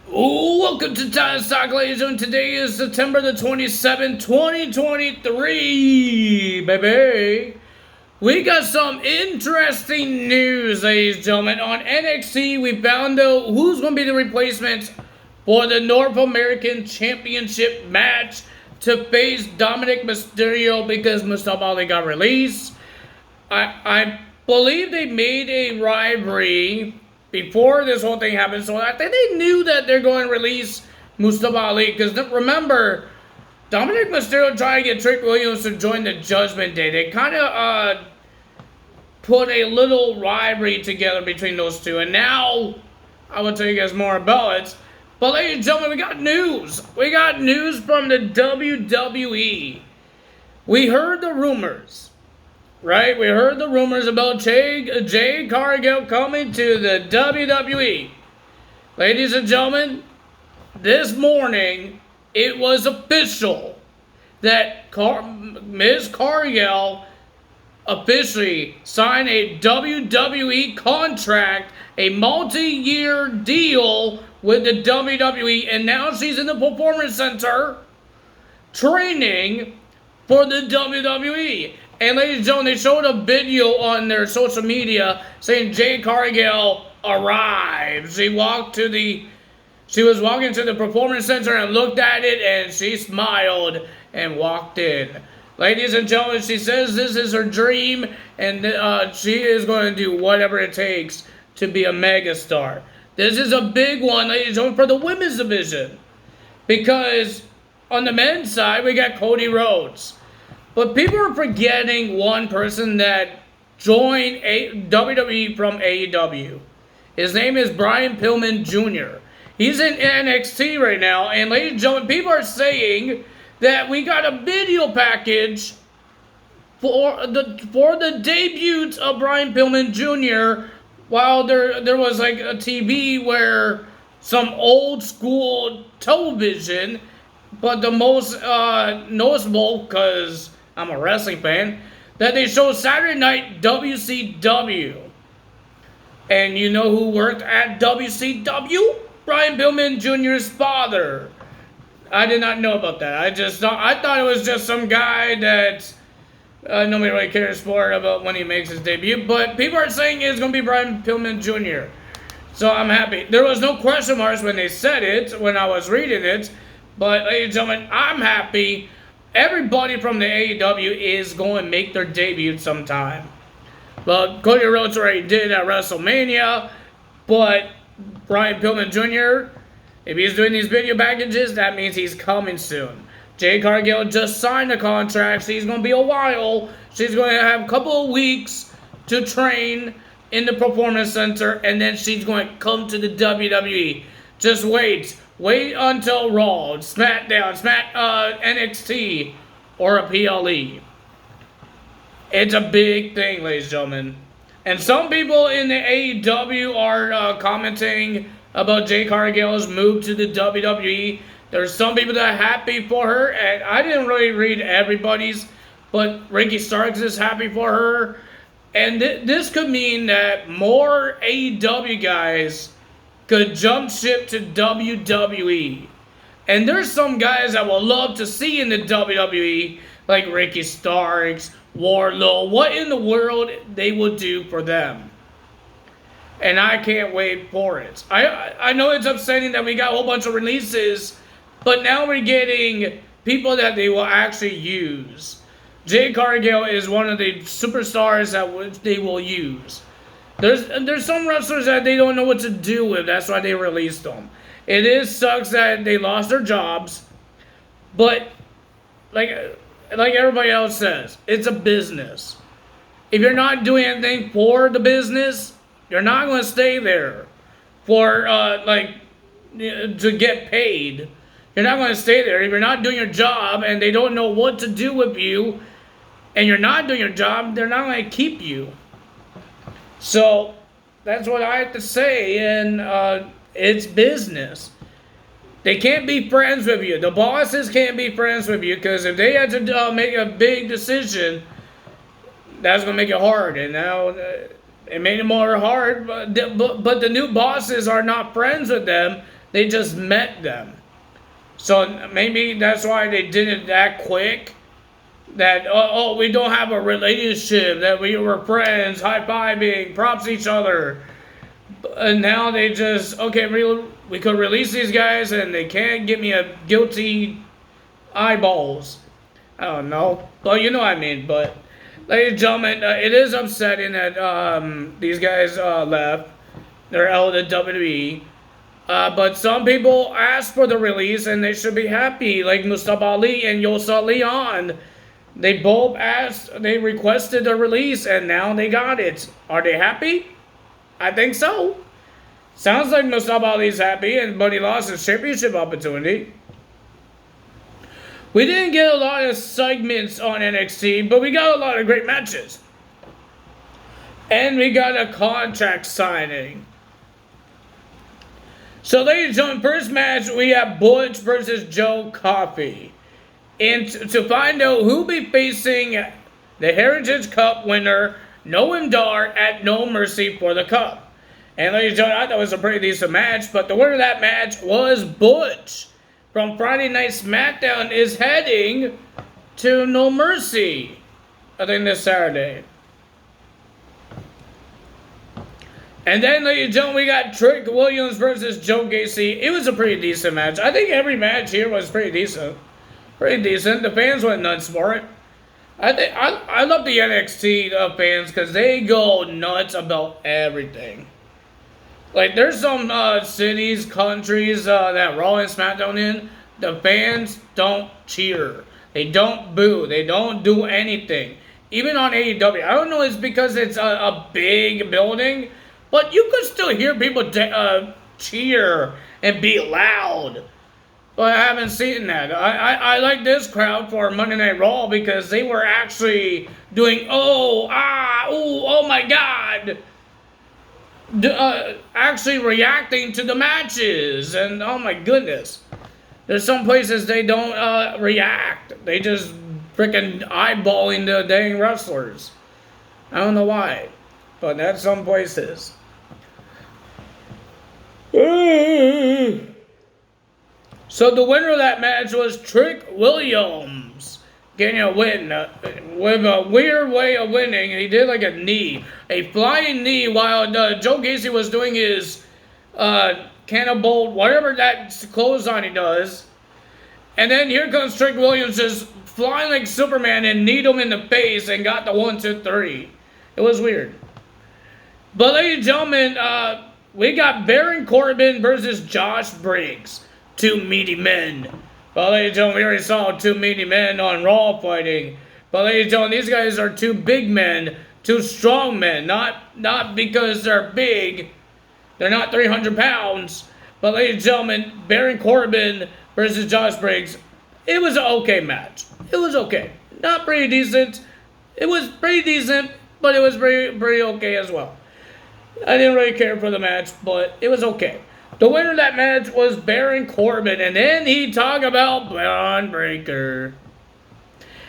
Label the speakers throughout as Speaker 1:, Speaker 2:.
Speaker 1: Welcome to Time Stock, ladies and gentlemen. Today is September the 27th, 2023, baby. We got some interesting news, ladies and gentlemen. On NXT, we found out who's going to be the replacement for the North American Championship match to face Dominic Mysterio because Mustafa Ali got released. I believe they made a rivalry before this whole thing happened, so I think they knew that they're going to release Mustafa Ali. Because remember, Dominic Mysterio tried to get Trick Williams to join the Judgment Day. They kind of put a little rivalry together between those two, and now I will tell you guys more about it. But ladies and gentlemen, we got news. We got news from the WWE. We heard the rumors. Right, we heard the rumors about Jade Cargill coming to the WWE. Ladies and gentlemen, this morning it was official that Ms. Cargill officially signed a WWE contract, a multi-year deal with the WWE, and now she's in the Performance Center training for the WWE. And ladies and gentlemen, they showed a video on their social media saying Jade Cargill arrived. She was walking to the Performance Center and looked at it, and she smiled and walked in. Ladies and gentlemen, she says this is her dream, and she is going to do whatever it takes to be a megastar. This is a big one, ladies and gentlemen, for the women's division. Because on the men's side, we got Cody Rhodes. But people are forgetting one person that joined WWE from AEW. His name is Brian Pillman Jr. He's in NXT right now, and ladies and gentlemen, people are saying that we got a video package for the debut of Brian Pillman Jr. While there was like a TV where some old school television, but the most noticeable, because I'm a wrestling fan, that they show Saturday Night WCW. And you know who worked at WCW? Brian Pillman Jr.'s father. I did not know about that. I thought it was just some guy that nobody really cares for about when he makes his debut. But people are saying it's going to be Brian Pillman Jr. So I'm happy. There was no question marks when they said it, when I was reading it. But ladies and gentlemen, I'm happy. Everybody from the AEW is going to make their debut sometime. Well, Cody Rhodes already did at WrestleMania, but Brian Pillman Jr., if he's doing these video packages, that means he's coming soon. Jade Cargill just signed a contract. She's going to be a while. She's going to have a couple of weeks to train in the Performance Center, and then she's going to come to the WWE. Just wait. Wait until Raw, SmackDown, NXT, or a PLE. It's a big thing, ladies and gentlemen. And some people in the AEW are commenting about Jade Cargill's move to the WWE. There's some people that are happy for her, and I didn't really read everybody's, but Ricky Starks is happy for her. And this could mean that more AEW guys could jump ship to WWE. And there's some guys I would love to see in the WWE, like Ricky Starks, Wardlow. What in the world they would do for them. And I can't wait for it. I know it's upsetting that we got a whole bunch of releases, but now we're getting people that they will actually use. Jade Cargill is one of the superstars that they will use. There's some wrestlers that they don't know what to do with. That's why they released them. It sucks that they lost their jobs, but like everybody else says, it's a business. If you're not doing anything for the business, you're not going to stay there for to get paid. You're not going to stay there if you're not doing your job and they don't know what to do with you, and you're not doing your job. They're not going to keep you. So, that's what I have to say, and it's business. They can't be friends with you. The bosses can't be friends with you, because if they had to make a big decision, that's going to make it hard. And now it made it more hard, but the new bosses are not friends with them. They just met them. So maybe that's why they did it that quick. That, oh, we don't have a relationship, that we were friends, high-fiving, props each other. And now they just, okay, we could release these guys and they can't give me a guilty eyeballs. I don't know. Well, you know what I mean. But, ladies and gentlemen, it is upsetting that these guys left. They're out of the WWE. But some people asked for the release and they should be happy, like Mustafa Ali and Yosa Leon. They both asked, they requested a release, and now they got it. Are they happy? I think so. Sounds like Mustafa Ali's happy, but he lost his championship opportunity. We didn't get a lot of segments on NXT, but we got a lot of great matches. And we got a contract signing. So, ladies and gentlemen, first match, we have Butch versus Joe Coffey. And to find out who'll be facing the Heritage Cup winner, Noam Dar, at No Mercy for the Cup. And ladies and gentlemen, I thought it was a pretty decent match, but the winner of that match was Butch from Friday Night SmackDown, is heading to No Mercy, I think this Saturday. And then, ladies and gentlemen, we got Trick Williams versus Joe Gacy. It was a pretty decent match. I think every match here was pretty decent. Pretty decent. The fans went nuts for it. I love the NXT fans because they go nuts about everything. Like, there's some cities, countries that Raw and SmackDown in, the fans don't cheer. They don't boo. They don't do anything. Even on AEW. I don't know if it's because it's a big building, but you could still hear people cheer and be loud. But I haven't seen that. I like this crowd for Monday Night Raw because they were actually doing, oh my God. Actually reacting to the matches. And oh my goodness. There's some places they don't react. They just freaking eyeballing the dang wrestlers. I don't know why. But that's some places. So the winner of that match was Trick Williams, getting a win with a weird way of winning. He did like a flying knee, while Joe Gacy was doing his cannonball, whatever that clothesline he does. And then here comes Trick Williams just flying like Superman and kneed him in the face and got the 1, 2, 3. It was weird. But ladies and gentlemen, we got Baron Corbin versus Josh Briggs. Two meaty men. But ladies and gentlemen, we already saw two meaty men on Raw fighting. But ladies and gentlemen, these guys are two big men, two strong men. Not because they're big. They're not 300 pounds. But ladies and gentlemen, Baron Corbin versus Josh Briggs. It was an okay match. It was okay. Not pretty decent. It was pretty decent, but it was pretty okay as well. I didn't really care for the match, but it was okay. The winner of that match was Baron Corbin, and then he talked about Braun Breaker.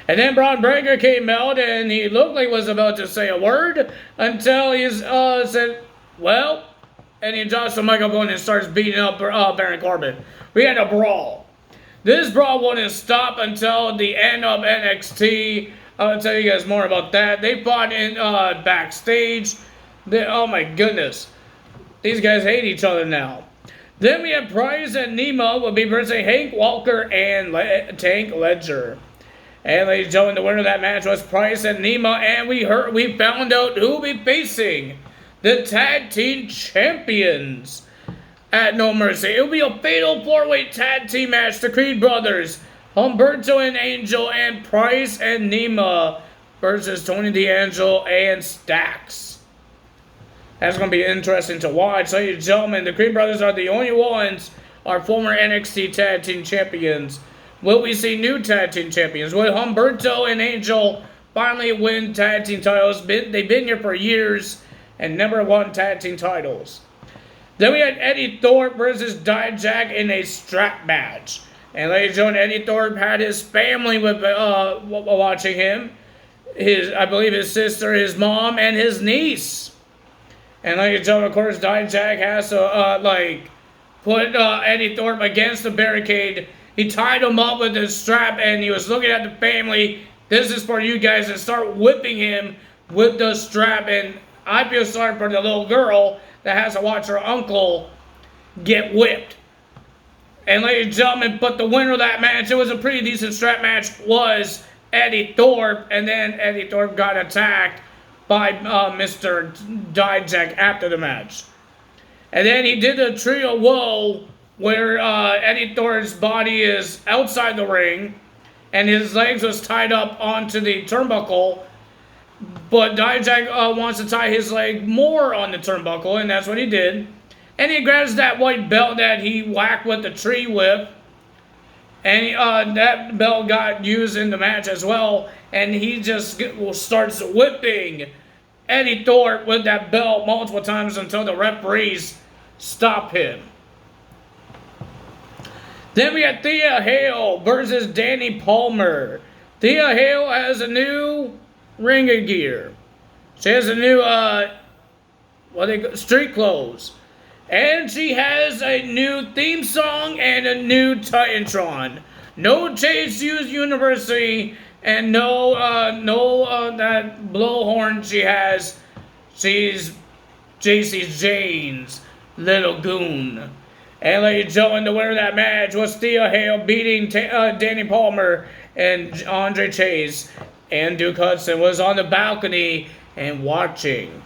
Speaker 1: And then Braun Breaker came out, and he looked like he was about to say a word until he said, well, and he drops the microphone and starts beating up Baron Corbin. We had a brawl. This brawl wouldn't stop until the end of NXT. I'll tell you guys more about that. They fought in backstage. Oh my goodness. These guys hate each other now. Then we have Price and Nemo will be versus Hank Walker and Tank Ledger. And ladies and gentlemen, the winner of that match was Price and Nemo, and we found out who will be facing the Tag Team Champions at No Mercy. It will be a fatal 4-way tag team match. The Creed brothers, Humberto and Angel, and Price and Nemo versus Tony D'Angelo and Stax. That's going to be interesting to watch. Ladies and gentlemen, the Creed brothers are the only ones, our former NXT Tag Team Champions. Will we see new Tag Team Champions? Will Humberto and Angel finally win Tag Team titles? They've been here for years and never won Tag Team titles. Then we had Eddie Thorpe versus Dijak in a strap match. And ladies and gentlemen, Eddie Thorpe had his family with watching him. I believe his sister, his mom, and his niece. And ladies and gentlemen, of course, Dijak has to, put Eddie Thorpe against the barricade. He tied him up with his strap, and he was looking at the family. This is for you guys, and start whipping him with the strap. And I feel sorry for the little girl that has to watch her uncle get whipped. And ladies and gentlemen, but the winner of that match, it was a pretty decent strap match, was Eddie Thorpe. And then Eddie Thorpe got attacked by Mr. Dijak after the match. And then he did a trio woe where Eddie Thorpe's body is outside the ring and his legs was tied up onto the turnbuckle. But Dijak wants to tie his leg more on the turnbuckle, and that's what he did. And he grabs that white belt that he whacked with the tree whip. And that belt got used in the match as well. And he just starts whipping Eddie Thorpe with that belt multiple times until the referees stop him. Then we got Thea Hale versus Danny Palmer. Thea Hale has a new ring gear. She has a new street clothes. And she has a new theme song and a new Titantron. No Chase Hughes University and no that blowhorn she has. She's JC Jane's little goon. And ladies and gentlemen, the winner of that match was Thea Hale beating Danny Palmer, and Andre Chase and Duke Hudson was on the balcony and watching.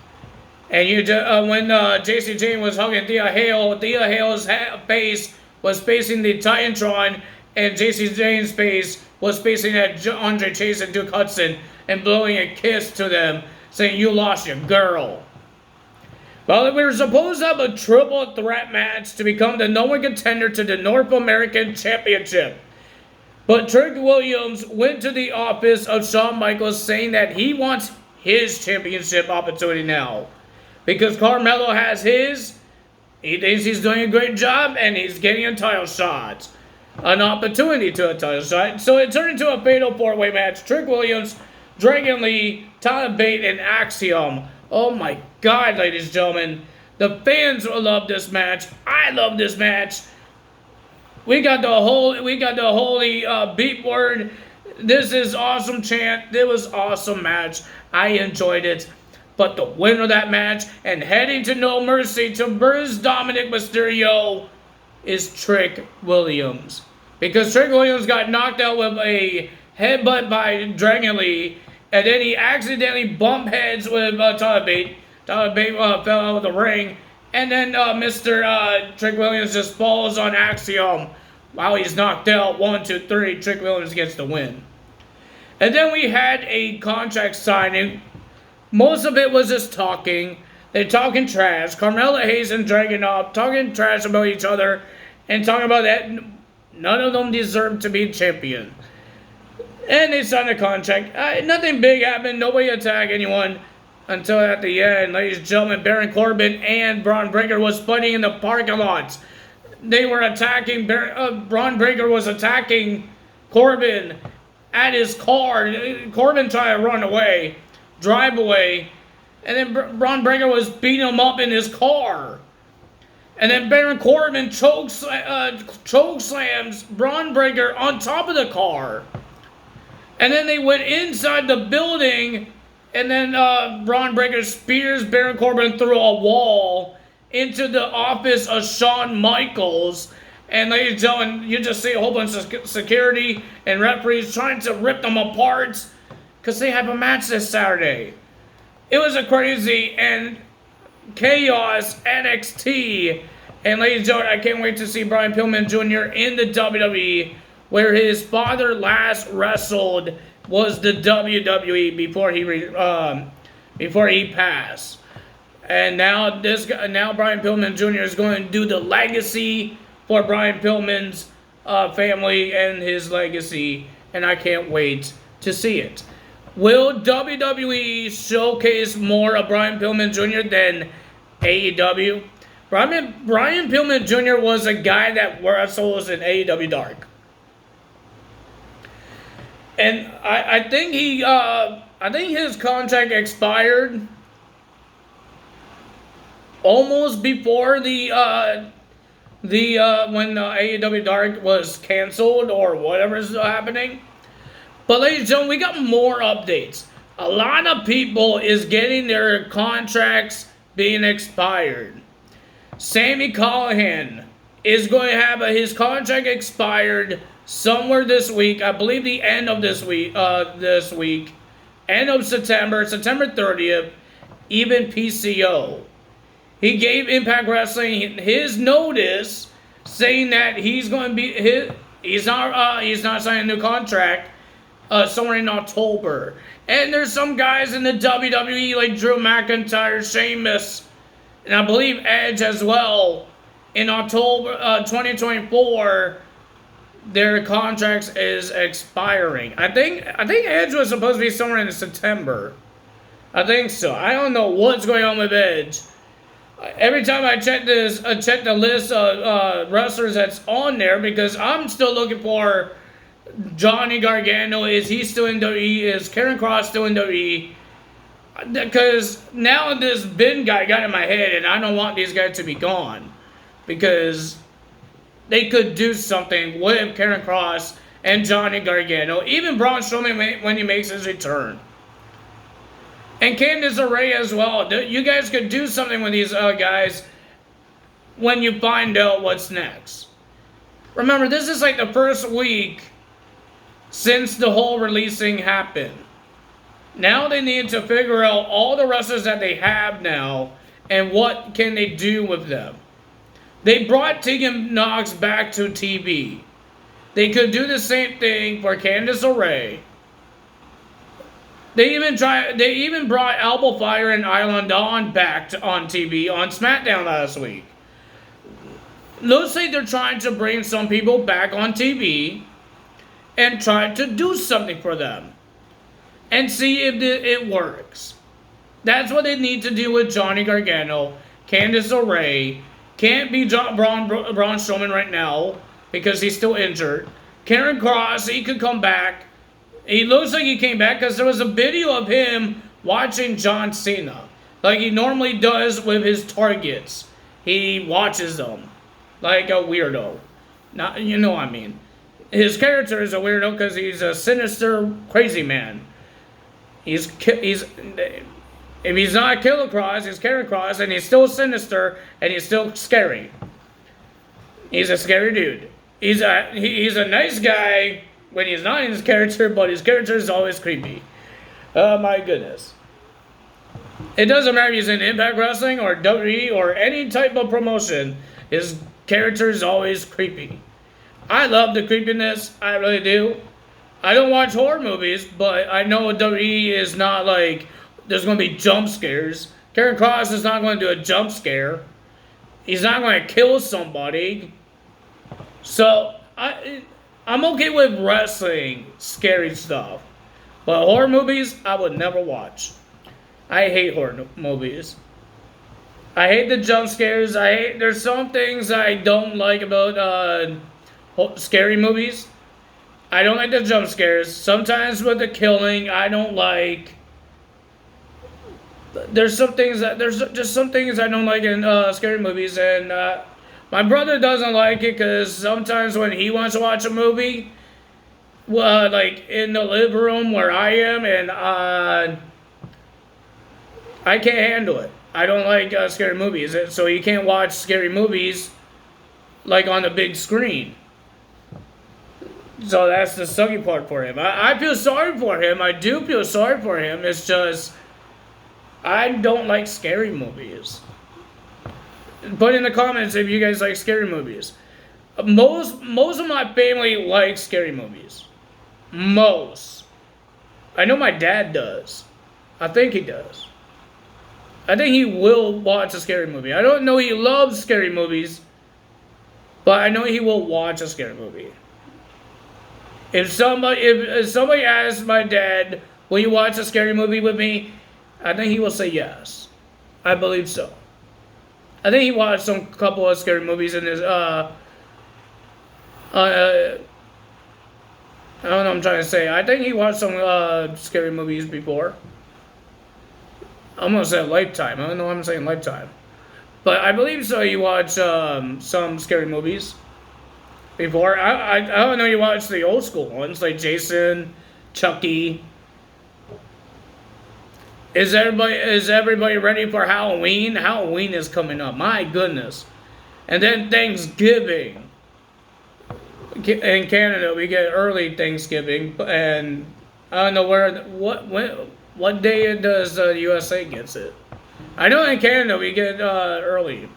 Speaker 1: And when JC Jane was hugging Thea Hale's face was facing the Titantron, and JC Jane's face was facing at Andre Chase and Duke Hudson, and blowing a kiss to them, saying, "You lost your girl." Well, we were supposed to have a triple threat match to become the #1 contender to the North American Championship. But Trick Williams went to the office of Shawn Michaels saying that he wants his championship opportunity now. Because Carmelo has his, he thinks he's doing a great job, and he's getting a title shot. An opportunity to a title shot. So it turned into a fatal 4-way match. Trick Williams, Dragon Lee, Tyler Bate, and Axiom. Oh my God, ladies and gentlemen. The fans will love this match. I love this match. We got the holy beat word. This is awesome chant. It was awesome match. I enjoyed it. But the winner of that match and heading to No Mercy to versus Dominic Mysterio is Trick Williams. Because Trick Williams got knocked out with a headbutt by Dragon Lee, and then he accidentally bumped heads with Tyler Bate. Tyler Bate fell out of the ring, and then Mr. Trick Williams just falls on Axiom while he's knocked out. 1, 2, 3, Trick Williams gets the win. And then we had a contract signing. Most of it was just talking. They're talking trash. Carmella Hayes and Dragon up, talking trash about each other, and talking about that none of them deserve to be champion. And they signed a contract. Nothing big happened. Nobody attacked anyone until at the end. Ladies and gentlemen, Baron Corbin and Braun Breaker was fighting in the parking lot. They were attacking. Braun Breaker was attacking Corbin at his car. Corbin tried to run away, drive away, and then Braun Breaker was beating him up in his car. And then Baron Corbin choke slams Braun Breaker on top of the car. And then they went inside the building, and then Braun Breaker spears Baron Corbin through a wall into the office of Shawn Michaels. And ladies and gentlemen, you just see a whole bunch of security and referees trying to rip them apart because they have a match this Saturday. It was a crazy and chaos NXT. And ladies and gentlemen, I can't wait to see Brian Pillman Jr. in the WWE, where his father last wrestled was the WWE before he passed. And now Brian Pillman Jr. is going to do the legacy for Brian Pillman's family and his legacy, and I can't wait to see it. Will WWE showcase more of Brian Pillman Jr. than AEW? Brian Pillman Jr. was a guy that wrestles in AEW Dark. And I think his contract expired almost before the when AEW Dark was canceled or whatever's happening. But ladies and gentlemen, we got more updates. A lot of people is getting their contracts being expired. Sami Callihan is going to have his contract expired somewhere this week. I believe the end of this week. End of September 30th. Even PCO. He gave Impact Wrestling his notice, saying that he's going to be he's not signing a new contract somewhere in October. And there's some guys in the WWE like Drew McIntyre, Sheamus, and I believe Edge as well. In October 2024, their contracts is expiring. I think Edge was supposed to be somewhere in September. I think so. I don't know what's going on with Edge. Every time I check the list of wrestlers that's on there, because I'm still looking for Johnny Gargano. Is he still in WWE? Is Karen Cross still in WWE? Because now this Ben guy got in my head, and I don't want these guys to be gone. Because they could do something with Karen Cross and Johnny Gargano. Even Braun Strowman when he makes his return. And Candice LeRae as well. You guys could do something with these guys when you find out what's next. Remember, this is like the first week since the whole releasing happened. Now they need to figure out all the wrestlers that they have now and what can they do with them. They brought Tegan Nox back to TV. They could do the same thing for Candice LeRae. They even brought Alba Fire and Island Dawn back on TV on SmackDown last week. Looks like they're trying to bring some people back on TV and try to do something for them and see if it works. That's what they need to do with Johnny Gargano, Candice LeRae. Can't be Braun Strowman right now because he's still injured. Karen Cross, he could come back. He looks like he came back because there was a video of him watching John Cena. Like he normally does with his targets. He watches them like a weirdo. Not, you know what I mean. His character is a weirdo because he's a sinister, crazy man. If he's not Killer Cross, he's Karen Cross, and he's still sinister, and he's still scary. He's a scary dude. He's a nice guy when he's not in his character, but his character is always creepy. Oh my goodness. It doesn't matter if he's in Impact Wrestling or WWE or any type of promotion, his character is always creepy. I love the creepiness, I really do. I don't watch horror movies, but I know WWE is not like there's going to be jump scares. Karen Cross is not going to do a jump scare. He's not going to kill somebody. So, I'm okay with wrestling scary stuff. But horror movies, I would never watch. I hate horror movies. I hate the jump scares. There's some things I don't like about scary movies. I don't like the jump scares. Sometimes with the killing, I don't like. There's just some things I don't like in scary movies, and my brother doesn't like it because sometimes when he wants to watch a movie, like in the living room where I am, and I can't handle it. I don't like scary movies, so you can't watch scary movies like on the big screen. So that's the sucky part for him. I feel sorry for him. I do feel sorry for him. It's just I don't like scary movies. Put in the comments if you guys like scary movies. Most of my family likes scary movies. Most. I know my dad does. I think he does. I think he will watch a scary movie. I don't know he loves scary movies, but I know he will watch a scary movie. If somebody asks my dad, will you watch a scary movie with me? I think he will say yes. I believe so. I think he watched some couple of scary movies in his I don't know what I'm trying to say. I think he watched some scary movies before. I'm gonna say Lifetime. I don't know why I'm saying Lifetime. But I believe so. You watch some scary movies before. I don't know. You watch the old school ones like Jason, Chucky. Is everybody ready for Halloween? Halloween is coming up. My goodness. And then Thanksgiving. In Canada, we get early Thanksgiving, and I don't know what day does USA gets it. I know in Canada we get early,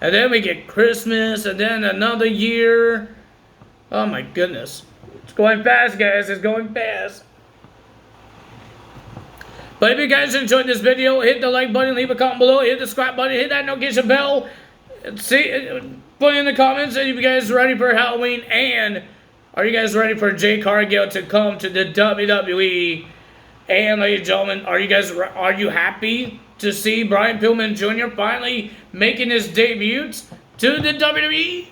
Speaker 1: and then we get Christmas, and then another year. Oh my goodness, it's going fast, guys. It's going fast. But if you guys enjoyed this video, hit the like button, leave a comment below, hit the subscribe button, hit that notification bell. Put in the comments if you guys are ready for Halloween, and are you guys ready for Jade Cargill to come to the WWE? And ladies and gentlemen, are you happy to see Brian Pillman Jr. finally making his debut to the WWE,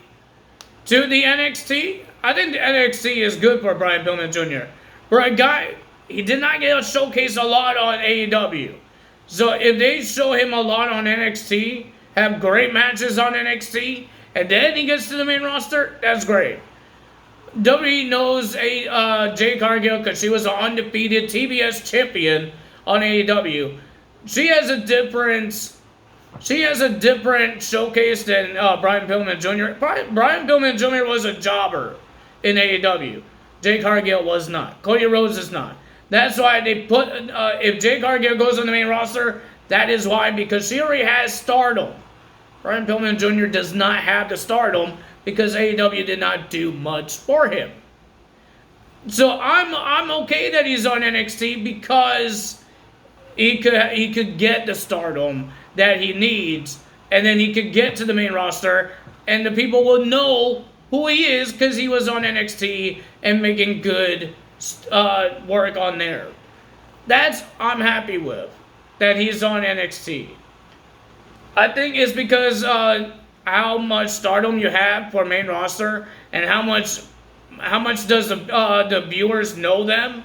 Speaker 1: to the NXT? I think the NXT is good for Brian Pillman Jr. For a guy, he did not get a showcase a lot on AEW. So if they show him a lot on NXT, have great matches on NXT, and then he gets to the main roster, that's great. WWE knows Jade Cargill because she was an undefeated TBS champion on AEW. She has a different showcase than Brian Pillman Jr. Brian Pillman Jr. was a jobber in AEW. Jade Cargill was not. Cody Rhodes is not. That's why they put, if Jade Cargill goes on the main roster, that is why, because she already has stardom. Brian Pillman Jr. does not have the stardom because AEW did not do much for him. So I'm okay that he's on NXT because he could get the stardom that he needs, and then he could get to the main roster, and the people will know who he is because he was on NXT and making good work on there. I'm happy with that he's on NXT. I think it's because how much stardom you have for main roster, and how much does the viewers know them?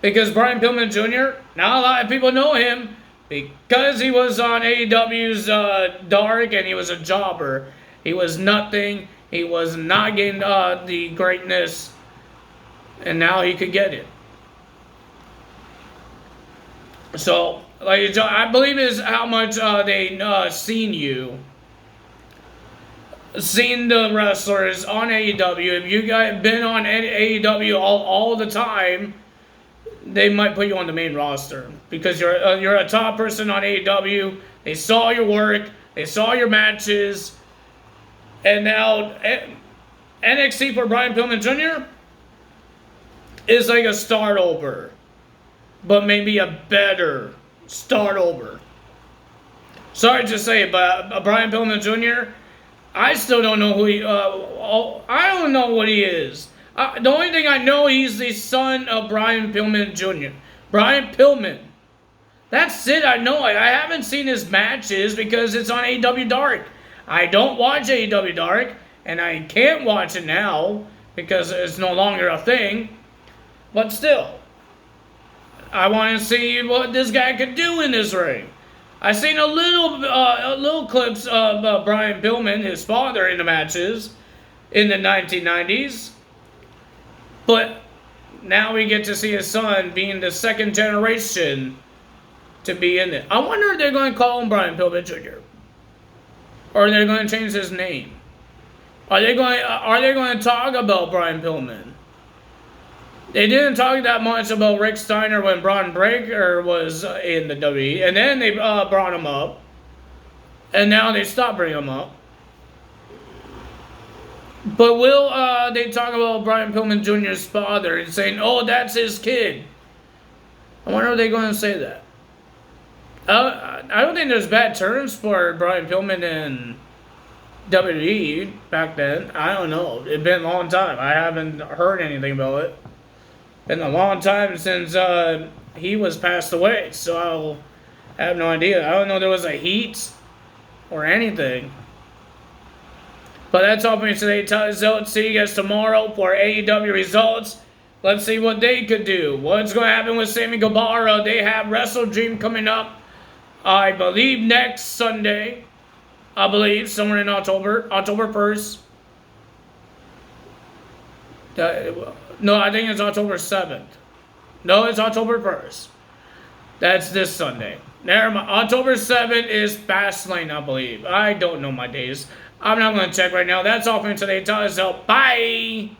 Speaker 1: Because Brian Pillman Jr., not a lot of people know him because he was on AEW's Dark, and he was a jobber. He was nothing. He was not getting the greatness, and now he could get it. So, like, I believe is how much they seen the wrestlers on AEW. If you guys been on AEW all the time, they might put you on the main roster because you're a top person on AEW. They saw your work, they saw your matches, and now NXT for Brian Pillman Jr. is like a start over, but maybe a better start over. Sorry to say, but Brian Pillman Jr., I still don't know who he. I don't know what he is. The only thing I know, he's the son of Brian Pillman Jr. Brian Pillman. That's it. I know it. I haven't seen his matches because it's on AEW Dark. I don't watch AEW Dark, and I can't watch it now because it's no longer a thing. But still, I want to see what this guy could do in this ring. I seen a little clips of Brian Pillman, his father, in the matches in the 1990s. But now we get to see his son being the second generation to be in it. I wonder if they're going to call him Brian Pillman Jr. Or they're going to change his name. Are they going to talk about Brian Pillman? They didn't talk that much about Rick Steiner when Braun Breaker was in the WWE, and then they brought him up, and now they stopped bringing him up. But will they talk about Brian Pillman Jr.'s father and saying, "Oh, that's his kid"? I wonder if they're going to say that. I don't think there's bad terms for Brian Pillman and WWE back then. I don't know. It's been a long time. I haven't heard anything about it. Been a long time since he was passed away, so I have no idea. I don't know if there was a heat or anything. But that's all for me today. So see you guys tomorrow for AEW results. Let's see what they could do. What's going to happen with Sammy Guevara? They have Wrestle Dream coming up, I believe, next Sunday. I believe, somewhere in October. October 1st. No, I think it's October 7th. No, it's October 1st. That's this Sunday. Never mind. October 7th is Fastlane, I believe. I don't know my days. I'm not going to check right now. That's all for today. Tell us so. Bye!